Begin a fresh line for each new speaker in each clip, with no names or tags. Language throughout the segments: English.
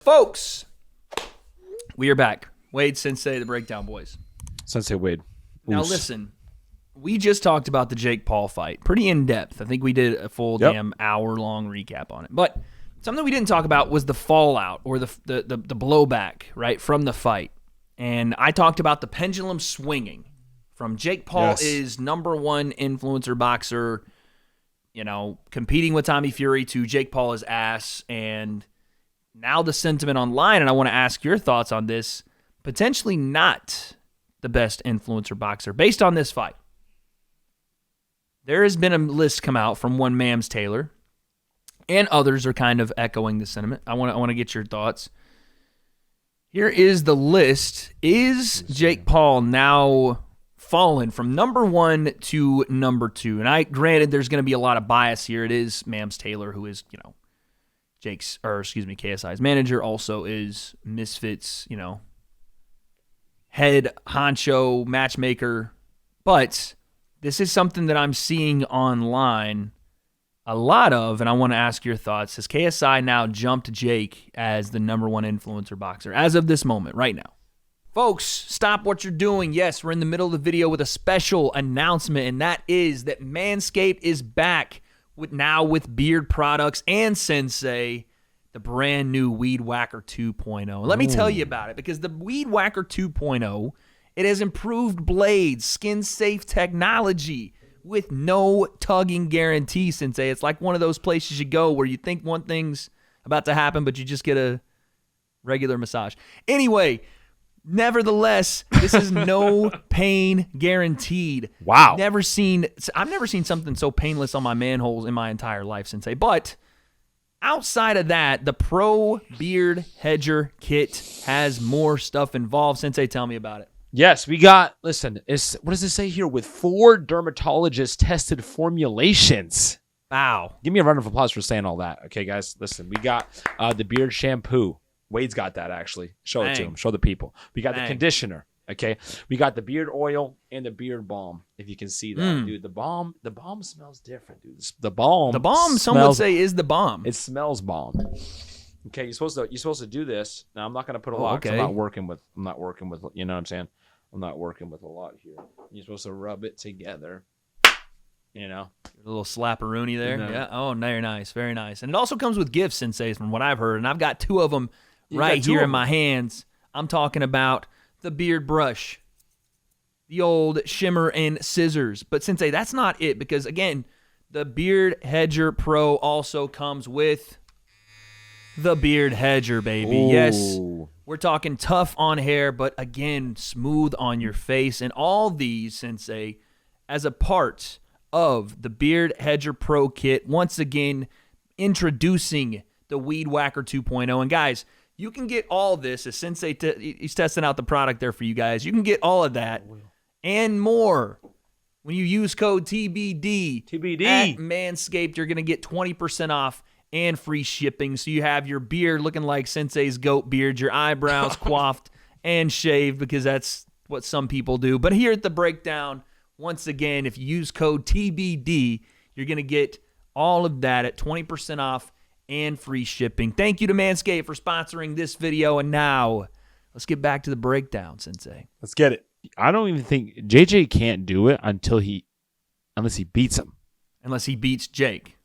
Folks, we are back. Wade, Sensei, the Breakdown Boys.
Sensei Wade.
Now listen, we just talked about the Jake Paul fight. Pretty in-depth. I think we did a full damn hour-long recap on it. But something we didn't talk about was the fallout or the blowback, right, from the fight. And I talked about the pendulum swinging from Jake Paul is number one influencer boxer, you know, competing with Tommy Fury to Jake Paul is ass. And now the sentiment online, and I want to ask your thoughts on this, potentially not the best influencer boxer based on this fight. There has been a list come out from one Mams Taylor, and others are kind of echoing the sentiment. I want to get your thoughts. Here is the list. Is Jake Paul now fallen from number one to number two? And granted, there's going to be a lot of bias here. It is Mams Taylor, who is, KSI's manager, also is Misfits, head honcho matchmaker. But this is something that I'm seeing online a lot of, and I want to ask your thoughts. Has KSI now jumped Jake as the number one influencer boxer as of this moment, right now? Folks, stop what you're doing. Yes, we're in the middle of the video with a special announcement, and that is that Manscape is back with beard products and Sensei, the brand new Weed Whacker 2.0. And let me tell you about it, because the Weed Whacker 2.0, it has improved blades, skin-safe technology with no tugging guarantee, Sensei. It's like one of those places you go where you think one thing's about to happen, but you just get a regular massage. Anyway, nevertheless, this is no pain guaranteed.
Wow.
I've never seen something so painless on my manholes in my entire life, Sensei. But outside of that, the Pro Beard Hedger kit has more stuff involved. Sensei, tell me about it.
Yes, we got, listen, what does it say here? With 4 dermatologist-tested formulations.
Wow.
Give me a round of applause for saying all that. Okay, guys, listen. We got the beard shampoo. Wade's got that, actually. Show it to him. Show the people. We got the conditioner. Okay, we got the beard oil and the beard balm. If you can see that, dude, the balm smells different, dude. The balm,
some would say, is the bomb.
It smells bomb. Okay, you're supposed to do this. Now I'm not gonna put a lot. Okay. I'm not working with. You know what I'm saying? I'm not working with a lot here. You're supposed to rub it together. You know,
a little slapperoonie there. Yeah. Oh, very nice, very nice. And it also comes with gifts, Sensei, from what I've heard. And I've got 2 of them right here in my hands. I'm talking about the beard brush, the old shimmer and scissors. But Sensei, that's not it, because again, the Beard Hedger Pro also comes with the Beard Hedger, baby. Ooh. Yes, we're talking tough on hair, but again, smooth on your face. And all these, Sensei, as a part of the Beard Hedger Pro kit, once again, introducing the Weed Whacker 2.0. And guys, you can get all this, as Sensei, he's testing out the product there for you guys. You can get all of that and more when you use code TBD. At Manscaped. You're going to get 20% off and free shipping. So you have your beard looking like Sensei's goat beard, your eyebrows coiffed and shaved, because that's what some people do. But here at the Breakdown, once again, if you use code TBD, you're going to get all of that at 20% off and free shipping. Thank you to Manscaped for sponsoring this video. And now, let's get back to the breakdown, Sensei.
Let's get it. I don't even think JJ can't do it unless he beats him.
Unless he beats Jake.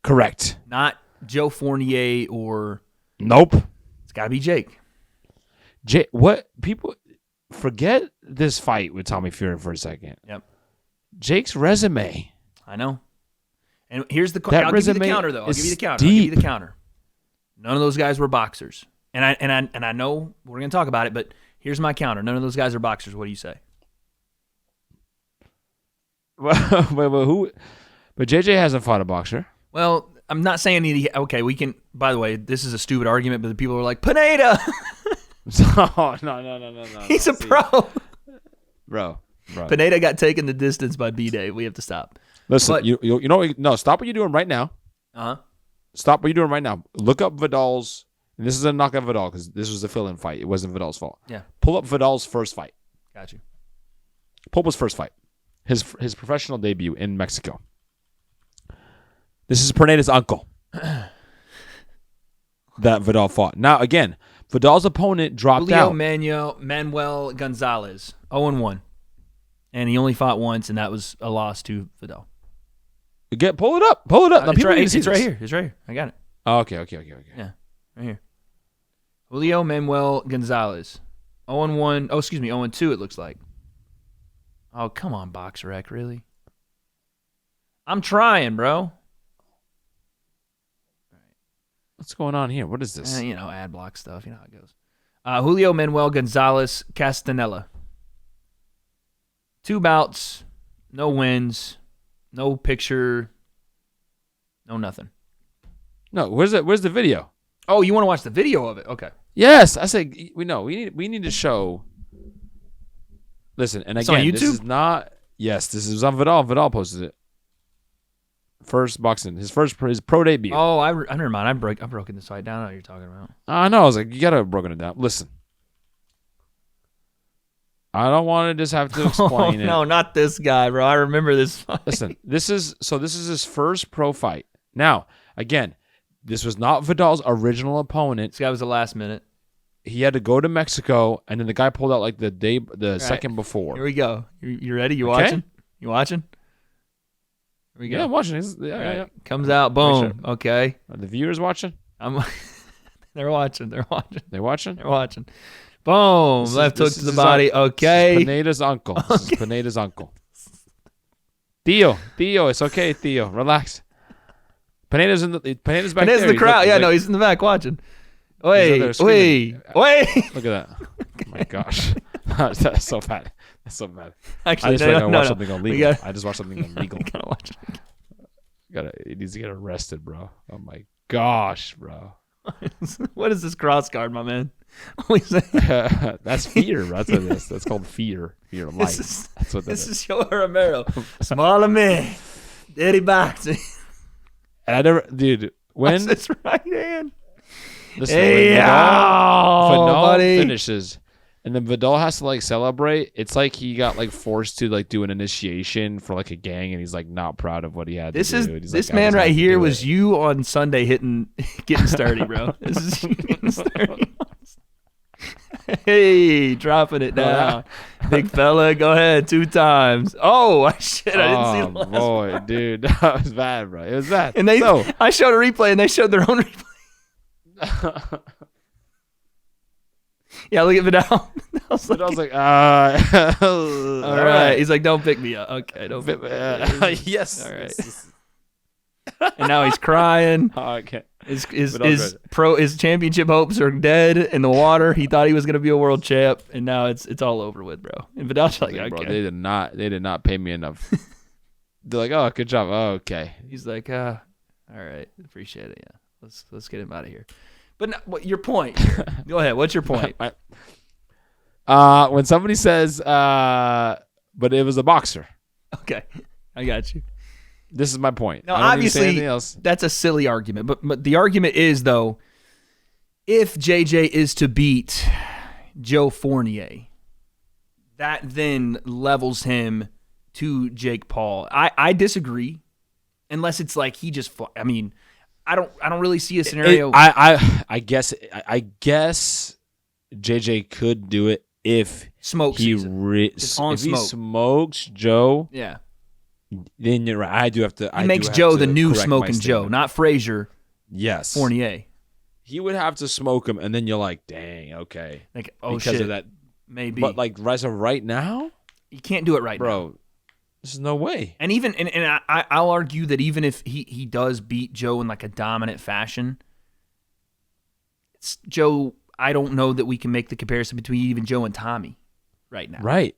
Correct.
Not Joe Fornia or...
Nope.
It's got to be Jake.
What? People... Forget this fight with Tommy Fury for a second.
Yep.
Jake's resume.
I know. And here's the... I'll give you the counter, though. I'll give you the counter. None of those guys were boxers. And I know we're going to talk about it, but here's my counter. None of those guys are boxers. What do you say?
Well, who... But JJ hasn't fought a boxer.
Well, I'm not saying he... Okay, we can... By the way, this is a stupid argument, but the people are like, Pineda!
No.
He's a pro.
Bro.
Pineda got taken the distance by B-Day. We have to stop.
Listen, stop what you're doing right now.
Uh-huh.
Stop what you're doing right now. Look up Vidal's... And this is a knockout Vidal, because this was a fill-in fight. It wasn't Vidal's fault.
Yeah.
Pull up Vidal's first fight.
Got you.
Pull up his first fight. His professional debut in Mexico. This is Pineda's uncle. that Vidal fought. Now, again, Vidal's opponent dropped
Julio
out.
Manuel Gonzalez, 0-1. And he only fought once, and that was a loss to Vidal.
Pull it up. Now,
It's right
this.
here. It's right here. I got it.
Oh, okay.
Yeah, right here. Julio Manuel Gonzalez, 0-1. Oh, excuse me, 0-2. It looks like. Oh, come on, BoxRec, really? I'm trying, bro.
What's going on here? What is this?
Ad block stuff. You know how it goes. Julio Manuel Gonzalez Castanella. 2 bouts, no wins, no picture, no nothing.
No, where's the video?
Oh, you want to watch the video of it? Okay.
Yes, I say we need to show. Listen, and
It's on
again,
YouTube?
this is not. Yes, this is on Vidal. Vidal posted it. First boxing, his pro debut.
Oh, I never mind. I'm broken this fight down. I know what you're talking about.
I know. I was like, you gotta have broken it down. Listen, I don't want to just have to explain it.
No, not this guy, bro. I remember this fight.
Listen, this is his first pro fight. Now, again, this was not Vidal's original opponent.
This guy was the last minute.
He had to go to Mexico, and then the guy pulled out like the second before.
Here we go. You ready? You
Okay.
watching? You watching? Here we go.
Yeah, I'm watching.
Yeah. Comes out. Boom.
Sure.
Okay.
Are the viewers watching?
They're watching.
They watching?
They're watching. Boom. Left hook to the body. Okay.
Pineda's uncle. This is Pineda's uncle. Theo, it's okay, Theo. Relax. Pineda's back
Pineda's
there.
in the crowd. Yeah, no, he's in the back watching. Wait. Look at
that. Oh my gosh. That's so bad.
Actually,
I just watch something illegal. I just watched something illegal.
Gotta watch it.
He needs to get arrested, bro. Oh my gosh, bro.
What is this cross guard, my man?
That's fear. That's what it is. That's called fear. Fear of life. That's what
this is. Joe Romero. Smaller man. Daddy boxing.
And I never, dude. When
that's his right hand.
Listen,
hey,
Vidal finishes, and then Vidal has to like celebrate. It's like he got like forced to like do an initiation for like a gang, and he's like not proud of what he had to do.
This man right here was you on Sunday getting sturdy, bro. This is you getting sturdy. Hey, dropping it down. Big fella, go ahead 2 times. Oh, shit, I didn't see the last
boy,
one.
Dude, that was bad, bro. It was bad.
And I showed a replay, and they showed their own replay. Yeah, look at Vidal. I was like,
all
right. He's like, don't pick me up. Okay, don't pick me up.
Yes.
All right. And now he's crying.
Okay.
His championship hopes are dead in the water. He thought he was gonna be a world champ, and now it's all over with, bro. And Vidal's like, okay.
Bro, they did not pay me enough. They're like, oh, good job. Oh, okay.
He's like, all right, appreciate it. Yeah, let's get him out of here. But your point? Go ahead. What's your point?
When somebody says, but it was a boxer.
Okay, I got you.
This is my point.
Now, obviously, that's a silly argument. But the argument is, though, if JJ is to beat Joe Fornia, that then levels him to Jake Paul. I disagree, unless it's like he just. I mean, I don't really see a scenario.
I guess JJ could do it if he smokes Joe.
Yeah.
Then you're right. I do have to.
He makes Joe the new smoking Joe, not Frazier.
Yes.
Fournier.
He would have to smoke him, and then you're like, dang, okay.
Like,
because
shit,
of that.
Maybe.
But like, right now,
you can't do it right now,
bro. There's no way.
And even and I'll argue that even if he does beat Joe in like a dominant fashion, Joe. I don't know that we can make the comparison between even Joe and Tommy right now.
Right.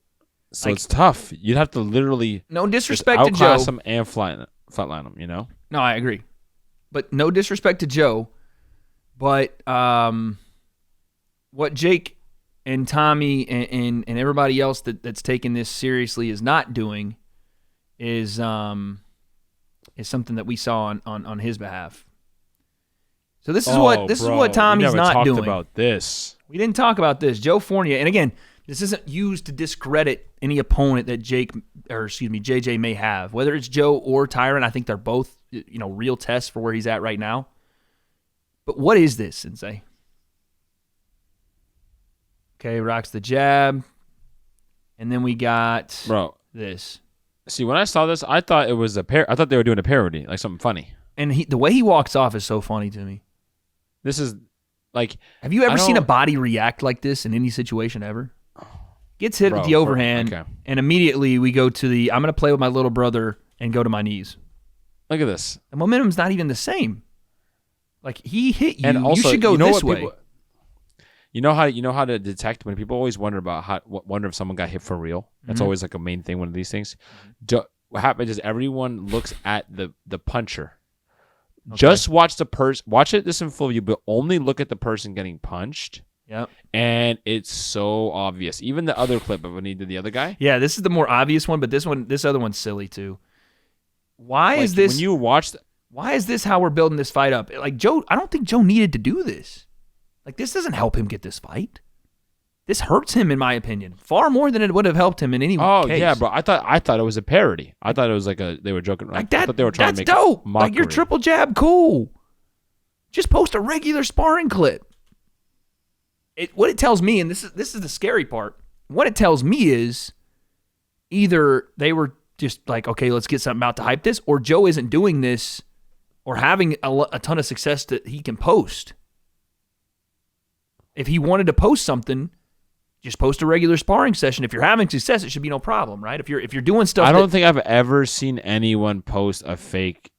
So it's tough. You'd have to literally
no disrespect to Joe.
Outclass him and flatline him, you know?
No, I agree. But no disrespect to Joe. But what Jake and Tommy and everybody else that's taking this seriously is not doing is something that we saw on his behalf. So this is what Tommy's not doing.
We never talked about this.
We didn't talk about this. Joe Fornia, and again, this isn't used to discredit any opponent that JJ may have. Whether it's Joe or Tyron, I think they're both, real tests for where he's at right now. But what is this, Sensei? Okay, rocks the jab. And then we got this.
See, when I saw this, I thought it was I thought they were doing a parody, like something funny.
And the way he walks off is so funny to me.
This is like...
Have you ever seen a body react like this in any situation ever? Gets hit with the overhand, and immediately we go to I'm going to play with my little brother and go to my knees.
Look at this.
The momentum's not even the same. Like, he hit you, and also, you should go this way.
You know how to detect when people always wonder about wonder if someone got hit for real. That's always like a main thing. One of these things. What happens is everyone looks at the puncher. Okay. Just watch the person. Watch it this in full view, but only look at the person getting punched.
Yep.
And it's so obvious. Even the other clip of when he did the other guy.
Yeah, this is the more obvious one, but this other one's silly too. Why is this?
When you watch,
why is this how we're building this fight up? Like Joe, I don't think Joe needed to do this. Like, this doesn't help him get this fight. This hurts him, in my opinion, far more than it would have helped him in any case.
Oh yeah, bro. I thought it was a parody. I thought it was like they were joking.
Like that.
I thought they were trying to make
dope.
Mockery.
Like your triple jab, cool. Just post a regular sparring clip. What it tells me, and this is the scary part. What it tells me is either they were just like, okay, let's get something out to hype this, or Joe isn't doing this or having a ton of success that he can post. If he wanted to post something, just post a regular sparring session. If you're having success, it should be no problem, right? If you're doing stuff,
I don't think I've ever seen anyone post a fake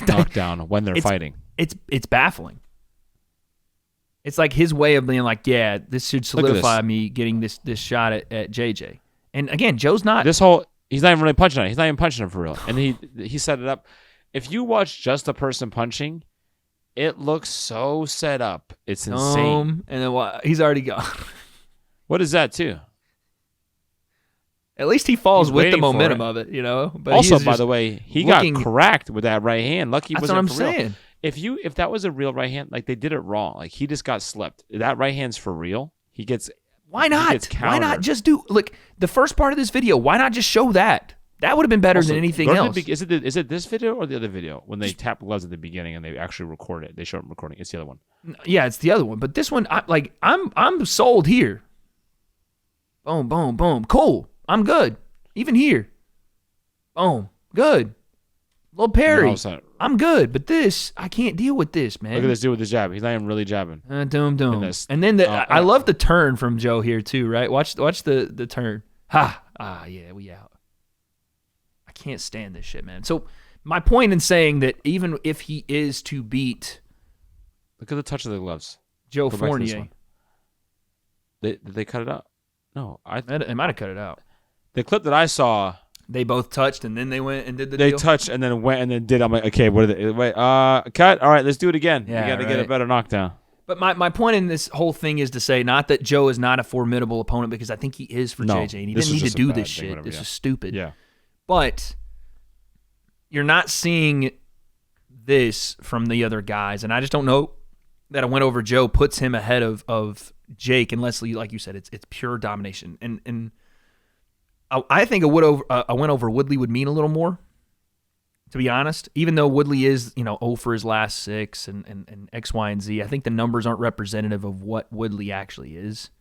knockdown when they're fighting.
It's baffling. It's like his way of being like, yeah, this should solidify me getting this shot at JJ. And again, Joe's not
he's not even really punching it. He's not even punching him for real. And he set it up. If you watch just a person punching, it looks so set up. It's insane.
And then he's already gone.
What is that too?
At least he falls with the momentum of it, you know. But
also, by the way, he got cracked with that right hand. Lucky it wasn't for real. If that was a real right hand, like they did it wrong. Like he just got slept. That right hand's for real. He gets.
Why not? Why not just do the first part of this video? Why not just show that? That would have been better than anything else.
Is it this video or the other video when they tap gloves at the beginning and they actually record it? They show them recording. It's the other one.
Yeah, it's the other one. But this one, I'm sold here. Boom, boom, boom. Cool. I'm good. Even here. Boom. Good. Little parry. I'm good. But this, I can't deal with this, man.
Look at this dude with the jab. He's not even really jabbing.
Doom. And then I love the turn from Joe here too, right? Watch the turn. Yeah, we out. I can't stand this shit, man. So my point in saying that even if he is to beat,
look at the touch of the gloves.
Joe Fornia.
Did they cut it out? No,
they might have cut it out.
The clip that I saw,
they both touched and then they went and did the
deal.
They
touched and then went and then did. I'm like, okay, what are they? Wait, cut. All right, let's do it again. Yeah, you got to get a better knockdown.
But my point in this whole thing is to say not that Joe is not a formidable opponent, because I think he is for JJ, and he didn't need to do this shit. This is stupid.
Yeah.
But you're not seeing this from the other guys, and I just don't know that a win over Joe puts him ahead of Jake, unless, like you said, it's pure domination. And I think a win over Woodley would mean a little more, to be honest. Even though Woodley is 0 for his last 6 and X, Y, and Z, I think the numbers aren't representative of what Woodley actually is.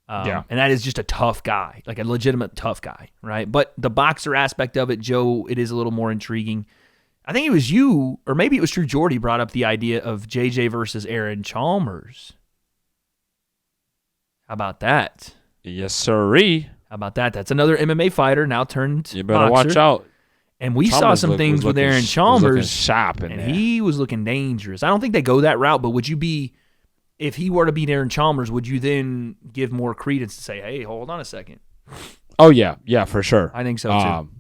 And that is just a tough guy, like a legitimate tough guy, right? But the boxer aspect of it, Joe, it is a little more intriguing. I think it was you, or maybe it was True Jordy, brought up the idea of JJ versus Aaron Chalmers. How about that?
Yes, sirree.
How about that? That's another MMA fighter now turned boxer.
You better watch out.
And we saw some things with Aaron Chalmers,
sharp in
and
there.
He was looking dangerous. I don't think they go that route, but would you be, if he were to beat Aaron Chalmers, would you then give more credence to say, hey, hold on a second?
Oh, yeah, for sure.
I think so, too.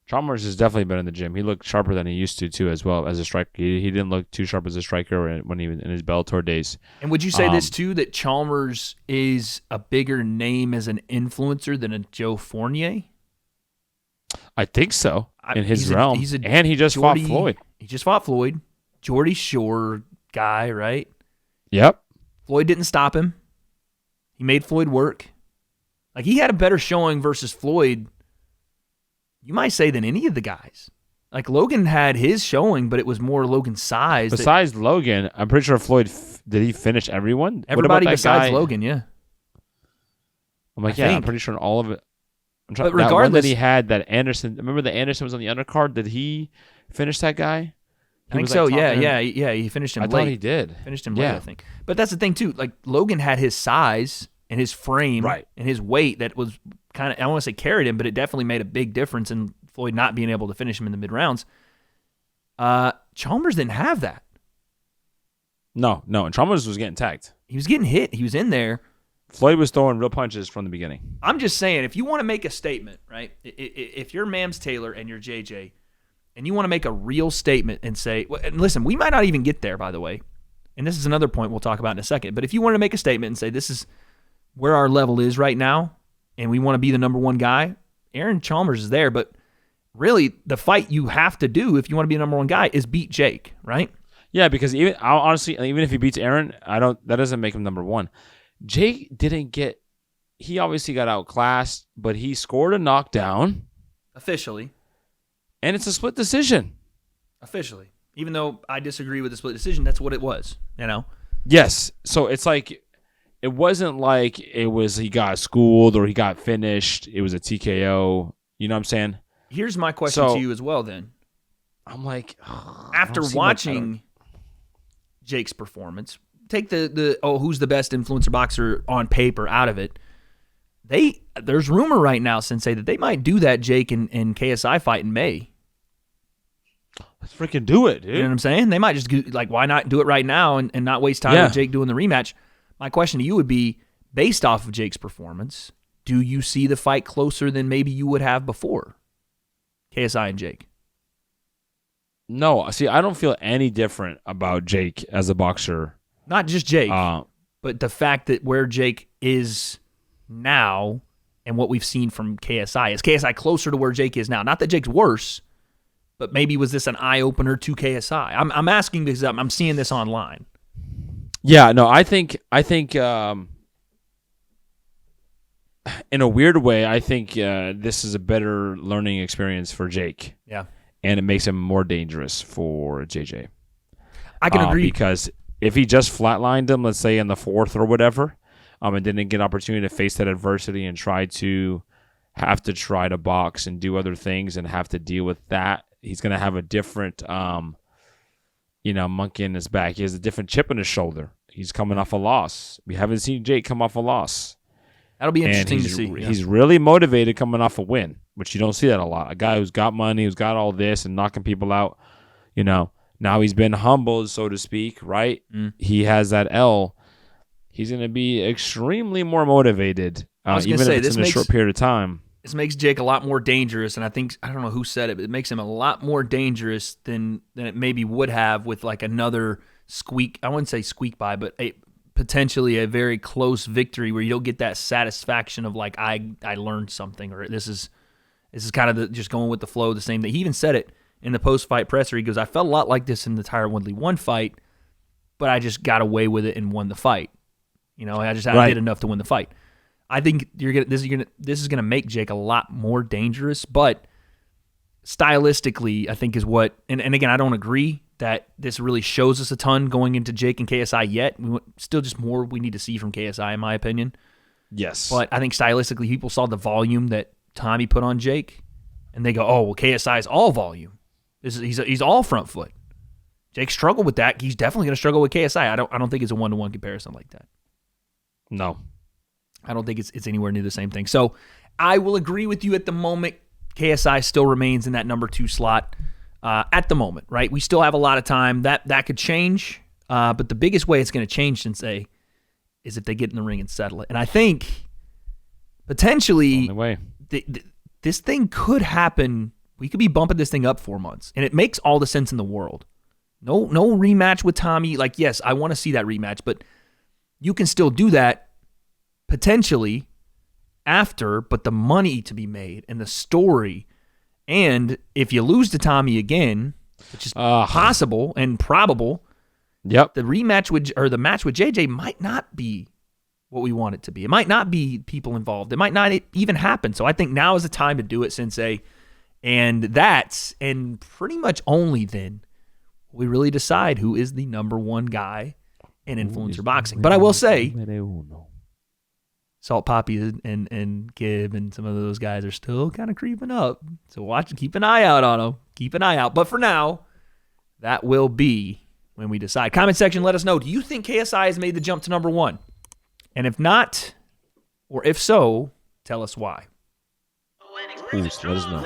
Chalmers has definitely been in the gym. He looked sharper than he used to, too, as well as a striker. He didn't look too sharp as a striker when he was in his Bellator days.
And would you say this, too, that Chalmers is a bigger name as an influencer than a Joe Fornia?
I think so, in his realm. And he just fought Floyd.
He just fought Floyd. Jordy Shore guy, right?
Yep.
Floyd didn't stop him. He made Floyd work. Like, he had a better showing versus Floyd, you might say, than any of the guys. Like Logan had his showing, but it was more Logan's size.
Besides Logan, I'm pretty sure Floyd did he finish everyone?
Everybody besides Logan, yeah.
I'm like, I'm pretty sure in all of it.
But regardless,
that he had that Anderson. Remember the Anderson was on the undercard. Did he finish that guy?
I think so. Yeah. He finished him late.
I thought he did.
Finished him late, I think. But that's the thing too. Like Logan had his size and his frame and his weight that was kind of, I don't want to say carried him, but it definitely made a big difference in Floyd not being able to finish him in the mid rounds. Chalmers didn't have that.
No, and Chalmers was getting tagged.
He was getting hit. He was in there.
Floyd was throwing real punches from the beginning.
I'm just saying, if you want to make a statement, right? If you're Mams Taylor and you're JJ, and you want to make a real statement and say, and listen, we might not even get there, by the way, and this is another point we'll talk about in a second, but if you want to make a statement and say this is where our level is right now, and we want to be the number one guy, Aaron Chalmers is there, but really the fight you have to do if you want to be the number one guy is beat Jake, right?
Yeah, because even if he beats Aaron, that doesn't make him number one. Jake he obviously got outclassed, but he scored a knockdown.
Officially.
And it's a split decision.
Officially. Even though I disagree with the split decision, that's what it was,
Yes. So it's like, it wasn't like he got schooled or he got finished. It was a TKO. You know what I'm saying?
Here's my question to you as well then.
I'm like,
after watching Jake's performance, take the who's the best influencer boxer on paper out of it. There's rumor right now, Sensei, that they might do that Jake and KSI fight in May.
Let's freaking do it, dude.
You know what I'm saying? They might just why not do it right now and not waste time with Jake doing the rematch? My question to you would be, based off of Jake's performance, do you see the fight closer than maybe you would have before? KSI and Jake.
No, see, I don't feel any different about Jake as a boxer.
Not just Jake, but the fact that where Jake is now and what we've seen from KSI. Is KSI closer to where Jake is now? Not that Jake's worse, but maybe was this an eye-opener to KSI? I'm asking because I'm seeing this online.
Yeah, no, I think in a weird way, I think this is a better learning experience for Jake.
Yeah.
And it makes him more dangerous for JJ.
I can agree.
Because if he just flatlined him, let's say in the fourth or whatever, and didn't get an opportunity to face that adversity and have to try to box and do other things and have to deal with that, he's going to have a different, monkey in his back. He has a different chip on his shoulder. He's coming off a loss. We haven't seen Jake come off a loss.
That'll be interesting to see.
Yeah. He's really motivated coming off a win, which you don't see that a lot. A guy who's got money, who's got all this and knocking people out, now he's been humbled, so to speak, right? He has that L. He's going to be extremely more motivated, even if it's in a short period of time.
This makes Jake a lot more dangerous, and I don't know who said it, but it makes him a lot more dangerous than it maybe would have with like another I wouldn't say squeak by, but potentially a very close victory where you don't get that satisfaction of like, I learned something, or this is kind of just going with the flow, the same thing. He even said it in the post-fight presser. He goes, I felt a lot like this in the Tyron Woodley 1 fight, but I just got away with it and won the fight. I did enough to win the fight. I think this is gonna make Jake a lot more dangerous, but stylistically, I think is what. And again, I don't agree that this really shows us a ton going into Jake and KSI yet. Still, just more we need to see from KSI, in my opinion.
Yes,
but I think stylistically, people saw the volume that Tommy put on Jake, and they go, "Oh, well, KSI is all volume. He's all front foot." Jake struggled with that. He's definitely going to struggle with KSI. I don't think it's a 1-to-1 comparison like that.
No.
I don't think it's anywhere near the same thing. So I will agree with you at the moment. KSI still remains in that number 2 slot at the moment, right? We still have a lot of time. That could change, but the biggest way it's going to change, Sensei, is if they get in the ring and settle it. And I think potentially this thing could happen. We could be bumping this thing up 4 months, and it makes all the sense in the world. No rematch with Tommy. Like, yes, I want to see that rematch, but you can still do that potentially after, but the money to be made and the story. And if you lose to Tommy again, which is possible and probable,
the
match with JJ might not be what we want it to be. It might not be people involved. It might not even happen. So I think now is the time to do it, Sensei. And pretty much only then we really decide who is the number one guy in influencer boxing. But I will say, Salt Poppy and Gibb and some of those guys are still kind of creeping up. So keep an eye out on them. Keep an eye out. But for now, that will be when we decide. Comment section, let us know. Do you think KSI has made the jump to number one? And if not, or if so, tell us why.
Ooh, let us know.